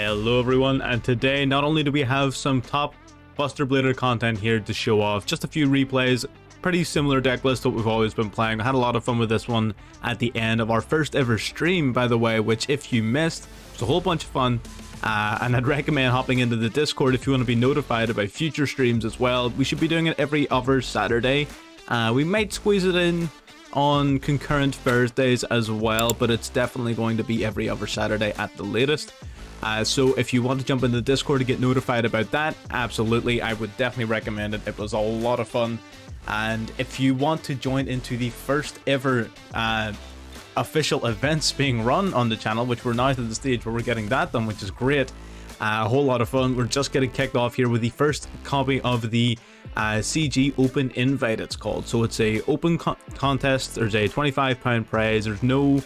Hello everyone, and today not only do we have some top Buster Blader content here to show off, just a few replays, pretty similar deck list that we've always been playing. I had a lot of fun with this one at the end of our first ever stream, by the way, which if you missed, was a whole bunch of fun. And I'd recommend hopping into the Discord if you want to be notified about future streams as well. We should be doing it every other Saturday. We might squeeze it in on concurrent Thursdays as well, but it's definitely going to be every other Saturday at the latest. So if you want to jump into the Discord to get notified about that, absolutely, I would definitely recommend it. It was a lot of fun. And if you want to join into the first ever official events being run on the channel, which we're now to the stage where we're getting that done, which is great. A whole lot of fun. We're just getting kicked off here with the first copy of the CG Open Invite, it's called. So it's a open contest. There's a £25 prize. There's no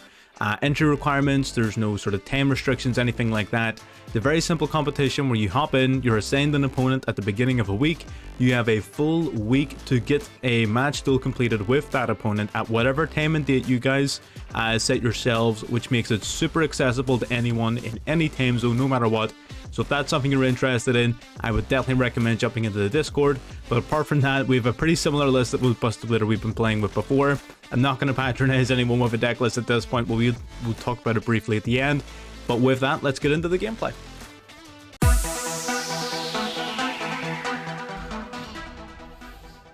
entry requirements, there's no sort of time restrictions, anything like that. It's a very simple competition where you hop in, you're assigned an opponent at the beginning of a week, you have a full week to get a match duel completed with that opponent at whatever time and date you guys set yourselves, which makes it super accessible to anyone in any time zone, no matter what. So if that's something you're interested in, I would definitely recommend jumping into the Discord. But apart from that, we have a pretty similar list that with Buster Blader we've been playing with before. I'm not going to patronize anyone with a deck list at this point, but we'll talk about it briefly at the end. But with that, let's get into the gameplay.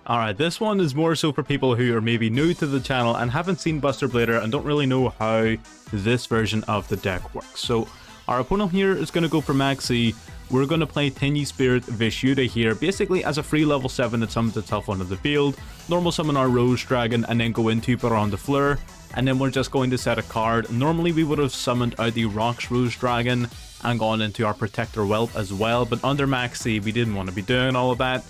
Alright, this one is more so for people who are maybe new to the channel and haven't seen Buster Blader and don't really know how this version of the deck works. So our opponent here is going to go for Maxi. We're going to play Tiny Spirit Vishuda here, basically as a free level 7 that summons itself onto the field, normal summon our Rose Dragon, and then go into Baron de Fleur, and then we're just going to set a card. Normally we would have summoned out the Rocks Rose Dragon and gone into our Protector Whelp as well, but under Maxi we didn't want to be doing all of that.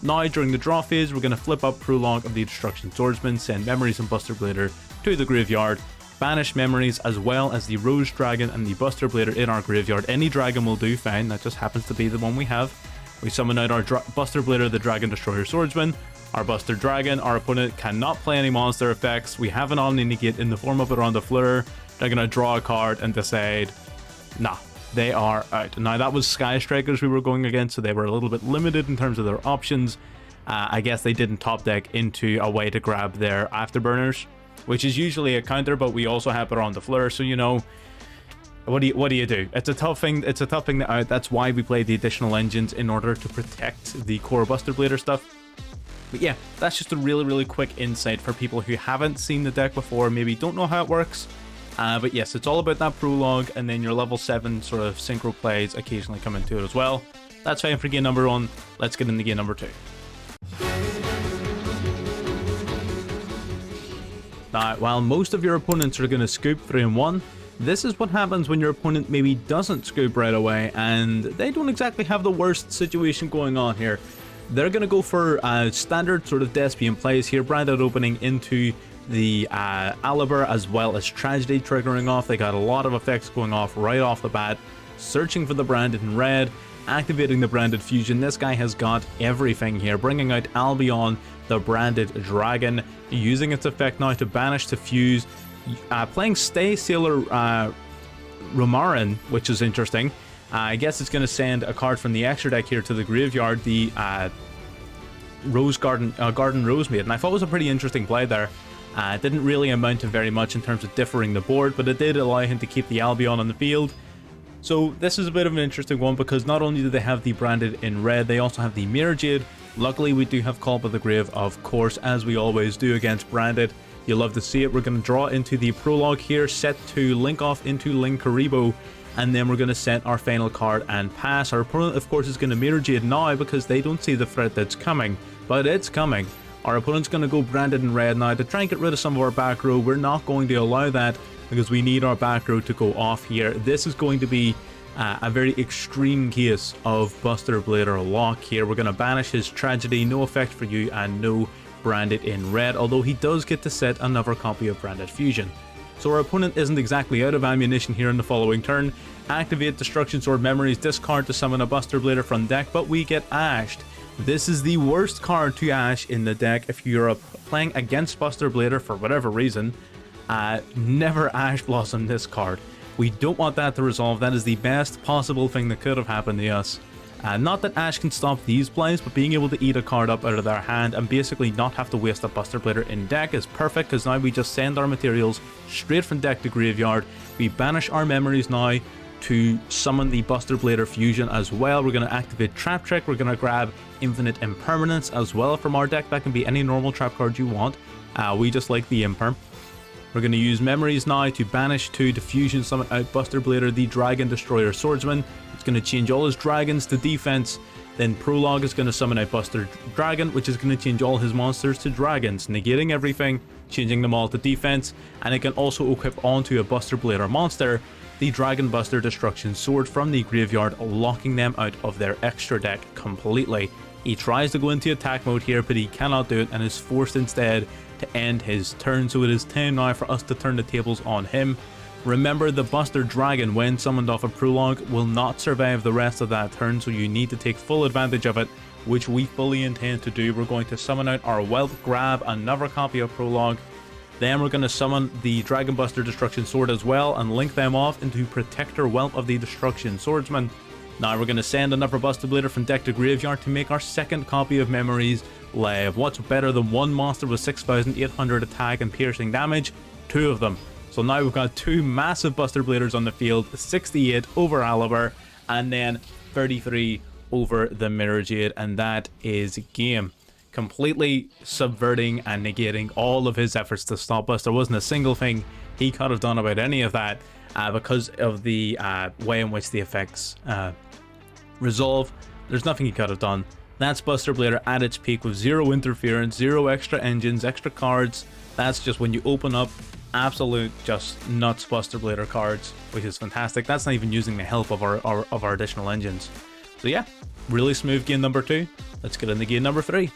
Now during the draw phase, we're going to flip up Prologue of the Destruction Swordsman, send Memories and Buster Blader to the graveyard, banish Memories as well as the Rose Dragon and the Buster Blader in our graveyard. Any dragon will do fine, that just happens to be the one we have. We summon out our Buster Blader, the Dragon Destroyer Swordsman, our Buster Dragon. Our opponent cannot play any monster effects. We have an Omni Negate in the form of Baron de Fleur. They're going to draw a card and decide, nah, they are out. Now that was Sky Strikers we were going against, so they were a little bit limited in terms of their options. I guess they didn't top deck into a way to grab their Afterburners, which is usually a counter, but we also have it on the Fleur, so you know, what do you do? It's a tough thing out. That's why we play the additional engines, in order to protect the core Buster Blader stuff. But yeah, that's just a really quick insight for people who haven't seen the deck before, maybe don't know how it works. But yes, it's all about that prologue, and then your level 7 sort of synchro plays occasionally come into it as well. That's fine for game number 1. Let's get into game number 2. Now, while most of your opponents are going to scoop 3 and 1, this is what happens when your opponent maybe doesn't scoop right away, and they don't exactly have the worst situation going on here. They're going to go for standard sort of Despian plays here, branded opening into the Aliber as well as Tragedy triggering off. They got a lot of effects going off right off the bat. Searching for the branded in red, activating the branded fusion. This guy has got everything here, bringing out Albion, the branded dragon, using its effect now to banish, to fuse, playing Stay Sailor Romarin, which is interesting. I guess it's going to send a card from the extra deck here to the graveyard, the Garden Rose Maiden. I thought it was a pretty interesting play there. It didn't really amount to very much in terms of differing the board, but it did allow him to keep the Albion on the field. So this is a bit of an interesting one, because not only do they have the branded in red, they also have the Mirror Jade. Luckily we do have Call by the Grave, of course, as we always do against branded. You'll love to see it. We're going to draw into the prologue here, set to link off into Linkaribo, and then we're going to set our final card and pass. Our opponent, of course, is going to Mirror Jade now because they don't see the threat that's coming, but it's coming. Our opponent's going to go branded in red now to try and get rid of some of our back row. We're not going to allow that because we need our back row to go off here. This is going to be a very extreme case of Buster Blader lock here. We're going to banish his Tragedy, no effect for you, and no branded in red, although he does get to set another copy of branded fusion. So our opponent isn't exactly out of ammunition here in the following turn. Activate Destruction Sword Memories, discard to summon a Buster Blader from deck, but we get ashed. This is the worst card to ash in the deck if you're playing against Buster Blader for whatever reason. Never Ash Blossom this card. We don't want that to resolve. That is the best possible thing that could have happened to us. Not that Ash can stop these plays, but being able to eat a card up out of their hand and basically not have to waste a Buster Blader in deck is perfect, because now we just send our materials straight from deck to graveyard. We banish our memories now to summon the Buster Blader fusion as well. We're going to activate Trap Trick. We're going to grab Infinite Impermanence as well from our deck. That can be any normal trap card you want. We just like the Imperm. We're going to use memories now to banish 2 to fusion summon out Buster Blader, the Dragon Destroyer Swordsman. It's going to change all his dragons to defense. Then Prologue is going to summon out Buster Dragon, which is going to change all his monsters to dragons, negating everything, changing them all to defense. And it can also equip onto a Buster Blader monster the Dragon Buster Destruction Sword from the graveyard, locking them out of their extra deck completely. He tries to go into attack mode here, but he cannot do it and is forced instead to end his turn. So it is time now for us to turn the tables on him. Remember, the Buster Dragon, when summoned off a Prologue, will not survive the rest of that turn, so you need to take full advantage of it, which we fully intend to do. We're going to summon out our Whelp, grab another copy of Prologue. Then we're going to summon the Dragon Buster Destruction Sword as well and link them off into Protector Whelp of the Destruction Swordsman. Now we're going to send another Buster Blader from deck to graveyard to make our second copy of Memories live. What's better than one monster with 6,800 attack and piercing damage? 2 of them. So now we've got 2 massive Buster Bladers on the field, 68 over Alibar and then 33 over the Mirror Jade, and that is game. Completely subverting and negating all of his efforts to stop us. There wasn't a single thing he could have done about any of that because of the way in which the effects resolve. There's nothing he could have done. That's Buster Blader at its peak with 0 interference, 0 extra engines, extra cards. That's just when you open up absolute just nuts Buster Blader cards, which is fantastic. That's not even using the help of our additional engines. So yeah, really smooth game number 2. Let's get into game number 3.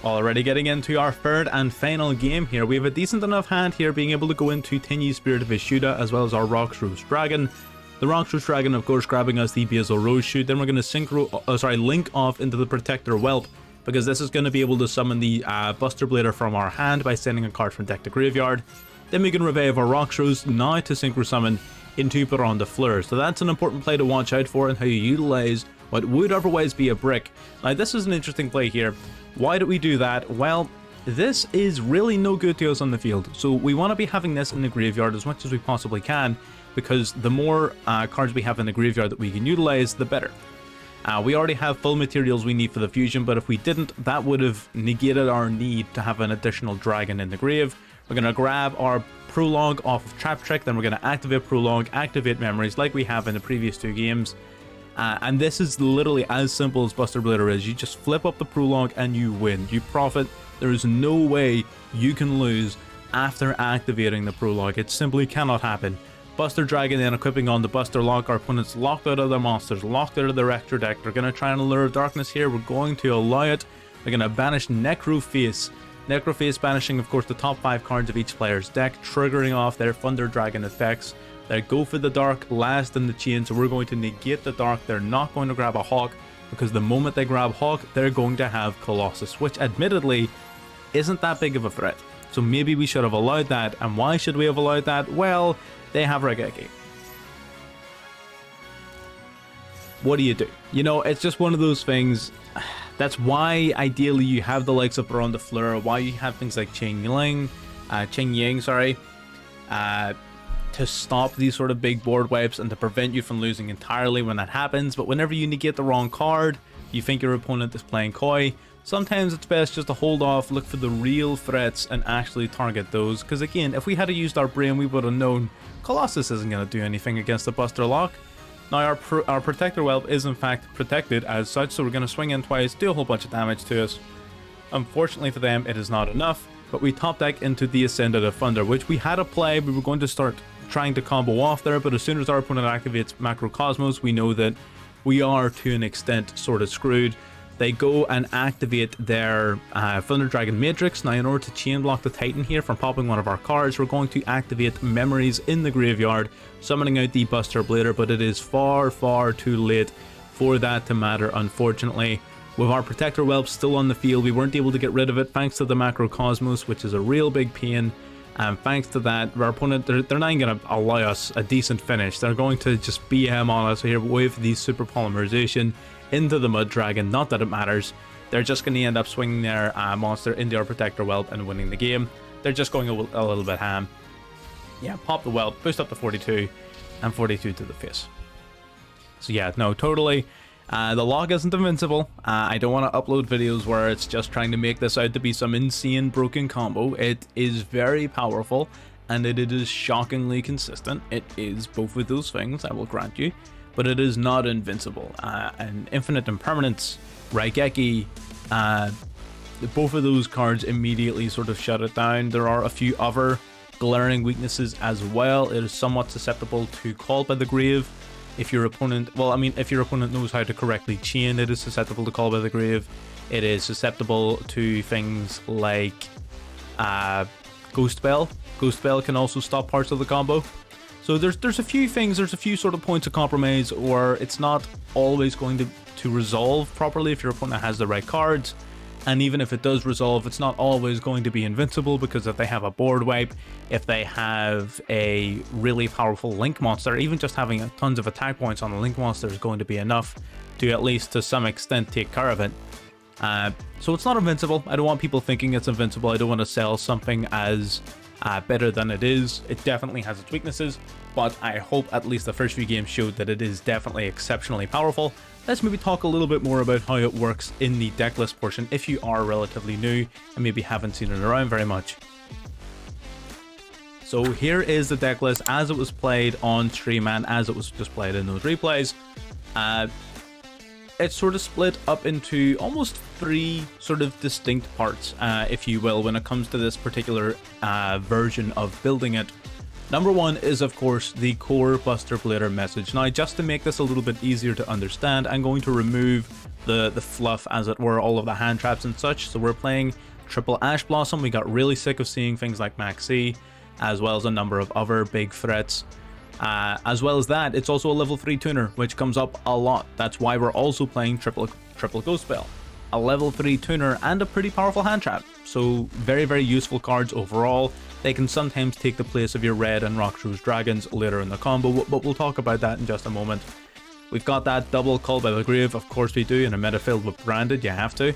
Already getting into our third and final game here. We have a decent enough hand here, being able to go into Tingy Spirit of Ishuda as well as our Rock's Dragon. The Rock's Dragon, of course, grabbing us the Basil Rose Shoot. Then we're going to link off into the Protector Whelp, because this is going to be able to summon the Buster Blader from our hand by sending a card from deck to graveyard. Then we can revive our Rock's Rose now to Synchro Summon into Baron de Fleur. So that's an important play to watch out for and how you utilize what would otherwise be a brick. Now this is an interesting play here. Why do we do that? Well, this is really no good to us on the field. So we want to be having this in the graveyard as much as we possibly can, because the more cards we have in the graveyard that we can utilize, the better. We already have full materials we need for the fusion, but if we didn't, that would have negated our need to have an additional dragon in the grave. We're going to grab our Prologue off of Trap Trick, then we're going to activate Prologue, activate Memories like we have in the previous 2 games. And this is literally as simple as Buster Blader is. You just flip up the Prologue and you win. You profit. There is no way you can lose after activating the Prologue. It simply cannot happen. Buster Dragon then equipping on the Buster Lock. Our opponent's locked out of their monsters, locked out of their extra deck. They're going to try and lure Darkness here. We're going to allow it. They're going to banish Necroface. Necroface banishing, of course, the top 5 cards of each player's deck, triggering off their Thunder Dragon effects. They go for the Dark last in the chain, so we're going to negate the Dark. They're not going to grab a Hawk, because the moment they grab Hawk, they're going to have Colossus, which admittedly isn't that big of a threat. So maybe we should have allowed that. And why should we have allowed that? Well, they have Regeki. What do you do? You know, it's just one of those things. That's why ideally you have the likes of Baron de Fleur, why you have things like Qing Ying, to stop these sort of big board wipes and to prevent you from losing entirely when that happens. But whenever you negate the wrong card, you think your opponent is playing coy, sometimes it's best just to hold off, look for the real threats and actually target those. Because again, if we had used our brain, we would have known Colossus isn't going to do anything against the Buster Lock. Now our Protector Whelp is in fact protected as such, so we're going to swing in twice, do a whole bunch of damage to us. Unfortunately for them, it is not enough, but we top deck into the Ascended of Thunder, which we had a play. We were going to start trying to combo off there, but as soon as our opponent activates Macrocosmos, we know that we are to an extent sort of screwed. They go and activate their Thunder Dragon Matrix. Now in order to chain block the Titan here from popping one of our cards, we're going to activate Memories in the graveyard, summoning out the Buster Blader, but it is far too late for that to matter, unfortunately. With our Protector Whelp still on the field, we weren't able to get rid of it thanks to the Macrocosmos, which is a real big pain. And thanks to that, our opponent, they're not going to allow us a decent finish. They're going to just BM on us here with the Super Polymerization into the Mud Dragon. Not that it matters. They're just going to end up swinging their monster into our Protector Whelp and winning the game. They're just going a little bit ham. Yeah, pop the Whelp, boost up to 42, and 42 to the face. So yeah, no, totally. The log isn't invincible. I don't want to upload videos where it's just trying to make this out to be some insane broken combo. It is very powerful, and it is shockingly consistent. It is both of those things, I will grant you, but it is not invincible. And Infinite Impermanence, Raigeki, both of those cards immediately sort of shut it down. There are a few other glaring weaknesses as well. It is somewhat susceptible to Call by the Grave. If your opponent, well, I mean, if your opponent knows how to correctly chain, it is susceptible to Call by the Grave. It is susceptible to things like Ghost Bell. Ghost Bell can also stop parts of the combo. So there's a few things, there's a few sort of points of compromise, or it's not always going to resolve properly if your opponent has the right cards. And even if it does resolve, it's not always going to be invincible, because if they have a board wipe, if they have a really powerful Link monster, even just having tons of attack points on the Link monster is going to be enough to at least to some extent take care of it. So it's not invincible. I don't want people thinking it's invincible. I don't want to sell something as better than it is. It definitely has its weaknesses, but I hope at least the first few games showed that it is definitely exceptionally powerful. Let's maybe talk a little bit more about how it works in the deck list portion if you are relatively new and maybe haven't seen it around very much. So here is the deck list as it was played on stream and as it was just played in those replays. It's sort of split up into almost three sort of distinct parts, if you will, when it comes to this particular version of building it. Number one is, of course, the core Buster Blader message. Now, just to make this a little bit easier to understand, I'm going to remove the fluff, as it were, all of the hand traps and such. So we're playing triple Ash Blossom. We got really sick of seeing things like Maxi, as well as a number of other big threats. As well as that, it's also a level 3 tuner, which comes up a lot. That's why we're also playing triple Ghost Spell. A level 3 tuner and a pretty powerful hand trap. So very, very useful cards overall. They can sometimes take the place of your red and Rockshrews Dragons later in the combo, but we'll talk about that in just a moment. We've got that double Call by the Grave, of course we do, in a meta filled with Branded, you have to.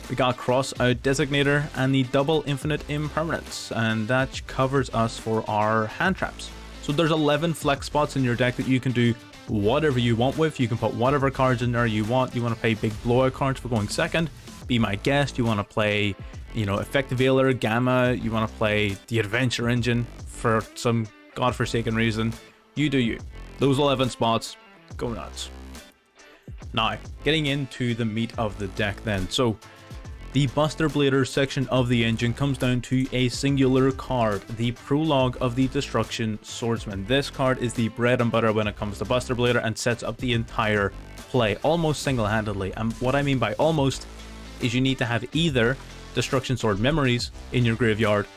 We got Cross Out Designator and the double Infinite Impermanence, and that covers us for our hand traps. So there's 11 flex spots in your deck that you can do whatever you want with. You can put whatever cards in there you want. You want to play big blowout cards for going second, be my guest. You want to play, you know, Effective Veiler, Gamma. You want to play the Adventure Engine for some godforsaken reason. You do you. Those 11 spots, go nuts. Now, getting into the meat of the deck then. So the Buster Blader section of the engine comes down to a singular card, the Prologue of the Destruction Swordsman. This card is the bread and butter when it comes to Buster Blader and sets up the entire play almost single-handedly. And what I mean by almost is you need to have either Destruction Sword Memories in your graveyard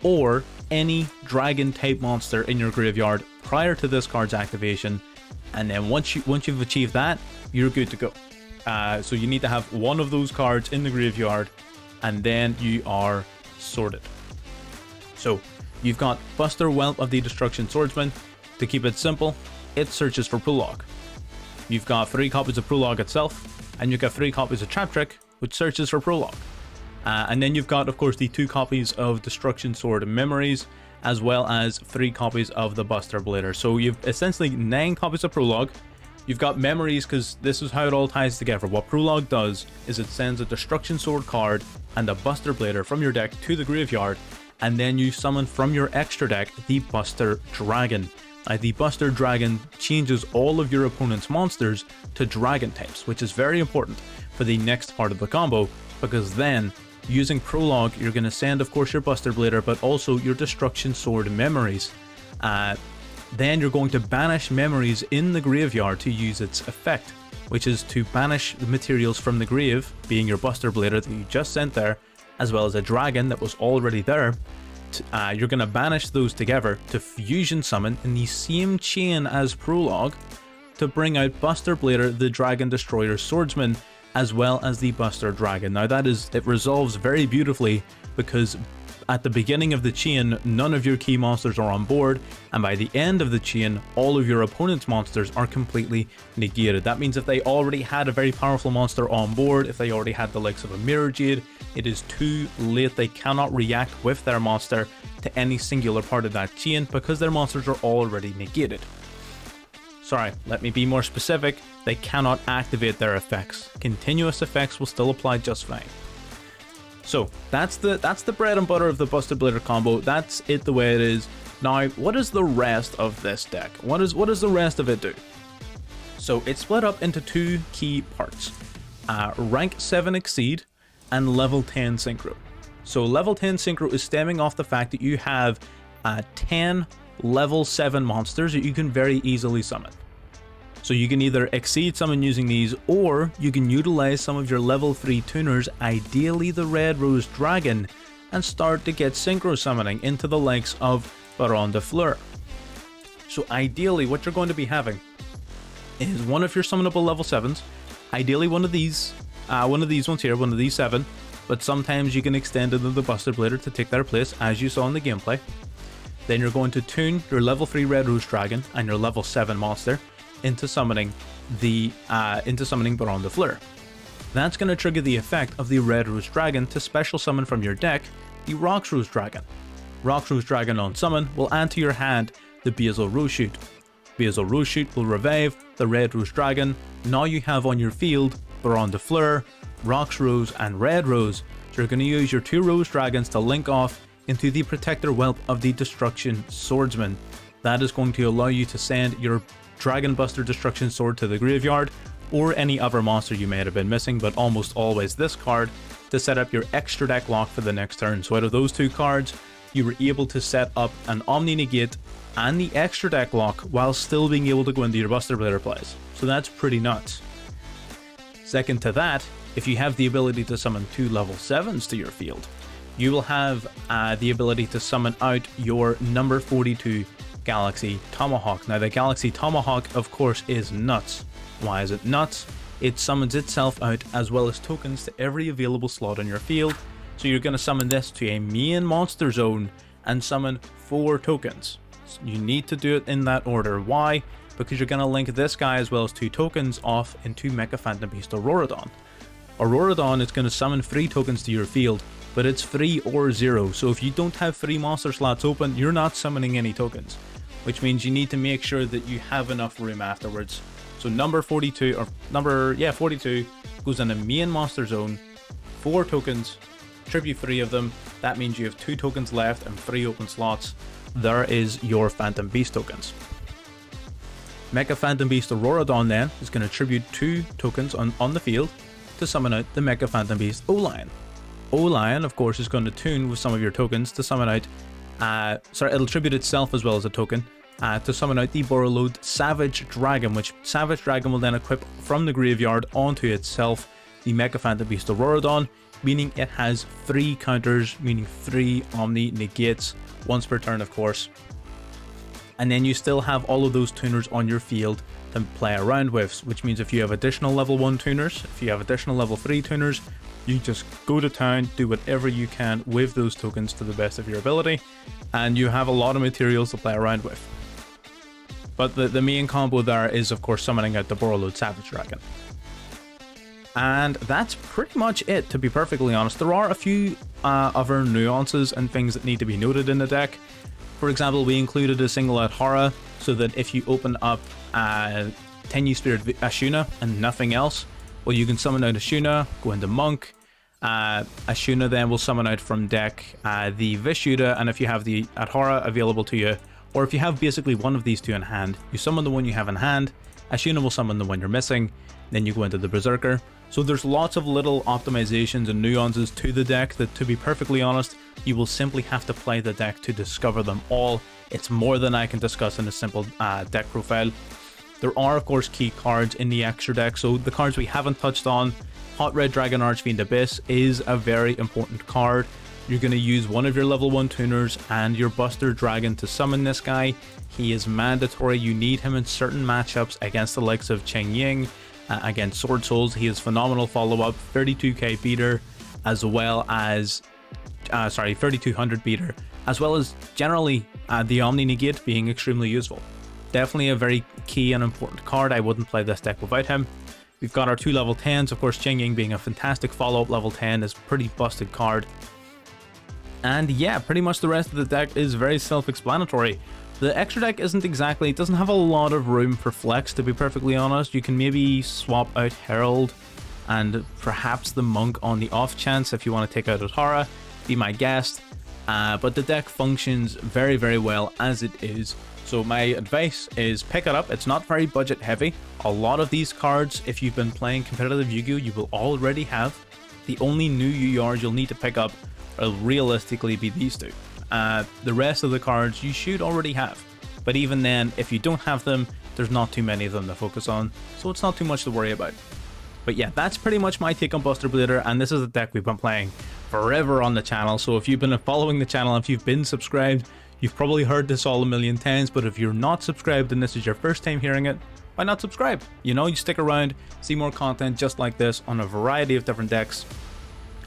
or any dragon type monster in your graveyard prior to this card's activation, and then once you've achieved that, you're good to go. So you need to have one of those cards in the graveyard, and then you are sorted. So you've got Buster Whelp of the Destruction Swordsman. To keep it simple, it searches for Prologue. You've got 3 copies of Prologue itself, and you've got 3 copies of Trap Trick, which searches for Prologue. And then you've got, of course, the 2 copies of Destruction Sword Memories, as well as 3 copies of the Buster Blader. So you've essentially 9 copies of Prologue. You've got Memories, because this is how it all ties together. What Prologue does is it sends a Destruction Sword card and a Buster Blader from your deck to the graveyard, and then you summon from your extra deck the Buster Dragon. The Buster Dragon changes all of your opponent's monsters to dragon types, which is very important for the next part of the combo, because then, using Prologue, you're going to send, of course, your Buster Blader, but also your Destruction Sword Memories. Then you're going to banish Memories in the graveyard to use its effect, which is to banish the materials from the grave, being your Buster Blader that you just sent there, as well as a dragon that was already there. You're going to banish those together to fusion summon in the same chain as Prologue to bring out Buster Blader, the Dragon Destroyer Swordsman, as well as the Buster Dragon. Now it resolves very beautifully because at the beginning of the chain, none of your key monsters are on board, and by the end of the chain, all of your opponent's monsters are completely negated. That means if they already had a very powerful monster on board, if they already had the likes of a Mirror Jade, it is too late. They cannot react with their monster to any singular part of that chain because their monsters are already negated. Sorry, let me be more specific. They cannot activate their effects. Continuous effects will still apply just fine. So that's the bread and butter of the Busted Blader combo. That's it the way it is. Now, what is the rest of this deck? What does the rest of it do? So it's split up into two key parts. Rank 7 Exceed and level 10 Synchro. So level 10 Synchro is stemming off the fact that you have 10 level 7 monsters that you can very easily summon. So you can either exceed summon using these, or you can utilize some of your level 3 tuners, ideally the Red Rose Dragon, and start to get synchro summoning into the likes of Baron de Fleur. So ideally what you're going to be having is one of your summonable level 7s, ideally one of these ones here, one of these 7, but sometimes you can extend into the Busted Blader to take their place, as you saw in the gameplay. Then you're going to tune your level 3 Red Rose Dragon and your level 7 monster into summoning Baron de Fleur. That's going to trigger the effect of the Red Rose Dragon to special summon from your deck the Rox Rose Dragon. Rox Rose Dragon on summon will add to your hand the Basil Rose Shoot. Basil Rose Shoot will revive the Red Rose Dragon. Now you have on your field Baron de Fleur, Rox Rose and Red Rose. So you're going to use your 2 Rose Dragons to link off into the Protector Whelp of the Destruction Swordsman. That is going to allow you to send your Dragon Buster Destruction Sword to the graveyard, or any other monster you may have been missing, but almost always this card, to set up your extra deck lock for the next turn. So out of those 2 cards, you were able to set up an Omni Negate and the extra deck lock while still being able to go into your Buster Blader plays. So that's pretty nuts. Second to that, if you have the ability to summon 2 level 7s to your field, you will have the ability to summon out your number 42 Galaxy Tomahawk. Now the Galaxy Tomahawk of course is nuts. Why is it nuts? It summons itself out as well as tokens to every available slot on your field. So you're going to summon this to a main monster zone and summon 4 tokens. You need to do it in that order. Why? Because you're going to link this guy as well as 2 tokens off into Mecha Phantom Beast Auroradon. Auroradon is going to summon 3 tokens to your field, but it's 3 or 0. So if you don't have 3 monster slots open, you're not summoning any tokens, which means you need to make sure that you have enough room afterwards. So number 42 goes in a main monster zone, 4 tokens, tribute 3 of them. That means you have 2 tokens left and 3 open slots. There is your Phantom Beast tokens. Mecha Phantom Beast Auroradon then is going to tribute 2 tokens on the field to summon out the Mecha Phantom Beast Olion. Olion of course is going to tune with some of your tokens to summon out, it'll tribute itself as well as a token to summon out the Borrowload Savage Dragon, which Savage Dragon will then equip from the graveyard onto itself the Mecha Phantom Beast Auroradon, meaning it has 3 counters, meaning 3 Omni Negates, once per turn of course. And then you still have all of those tuners on your field to play around with, which means if you have additional level 1 tuners, if you have additional level 3 tuners, you just go to town, do whatever you can with those tokens to the best of your ability, and you have a lot of materials to play around with. But the main combo there is of course summoning out the Borrowload Savage Dragon. And that's pretty much it, to be perfectly honest. There are a few other nuances and things that need to be noted in the deck. For example, we included a single out Hara, so that if you open up 10 Spirit Ashuna and nothing else, well, you can summon out Ashuna, go into Monk. Ashuna then will summon out from deck the Vishuda, and if you have the Adhara available to you, or if you have basically one of these 2 in hand, you summon the one you have in hand, Ashuna will summon the one you're missing, then you go into the Berserker. So there's lots of little optimizations and nuances to the deck that, to be perfectly honest, you will simply have to play the deck to discover them all. It's more than I can discuss in a simple deck profile. There are of course key cards in the extra deck, so the cards we haven't touched on. Hot Red Dragon Archfiend Abyss is a very important card. You're going to use one of your level 1 tuners and your Buster Dragon to summon this guy. He is mandatory. You need him in certain matchups against the likes of Cheng Ying Again, Sword Souls, he is phenomenal follow-up, 32k beater, as well as 3200 beater, as well as generally the Omni Negate being extremely useful. Definitely a very key and important card. I wouldn't play this deck without him. We've got our 2 level 10s, of course, Ching Ying being a fantastic follow-up level 10 is a pretty busted card. And yeah, pretty much the rest of the deck is very self-explanatory. The extra deck it doesn't have a lot of room for flex, to be perfectly honest. You can maybe swap out Herald and perhaps the Monk on the off chance if you want to take out Otara, be my guest. But the deck functions very, very well as it is. So my advice is pick it up. It's not very budget heavy. A lot of these cards, if you've been playing competitive Yu-Gi-Oh, you will already have. The only new URs you'll need to pick up will realistically be these two. The rest of the cards you should already have, but even then, if you don't have them, there's not too many of them to focus on, so it's not too much to worry about. But yeah, that's pretty much my take on Buster Blader, and this is a deck we've been playing forever on the channel. So if you've been following the channel, if you've been subscribed, you've probably heard this all a million times. But if you're not subscribed and this is your first time hearing it, why not subscribe? You know, you stick around, see more content just like this on a variety of different decks,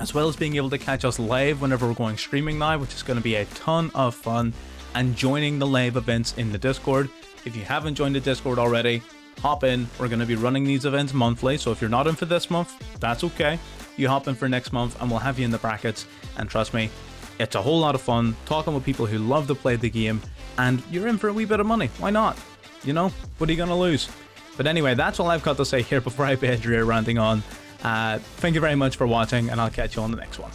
as well as being able to catch us live whenever we're going streaming now, which is going to be a ton of fun, and joining the live events in the Discord. If you haven't joined the Discord already, hop in. We're going to be running these events monthly, so if you're not in for this month, that's okay. You hop in for next month and we'll have you in the brackets, and trust me, it's a whole lot of fun talking with people who love to play the game, and you're in for a wee bit of money. Why not? You know, what are you going to lose? But anyway, that's all I've got to say here before I bed ranting on. Thank you very much for watching, and I'll catch you on the next one.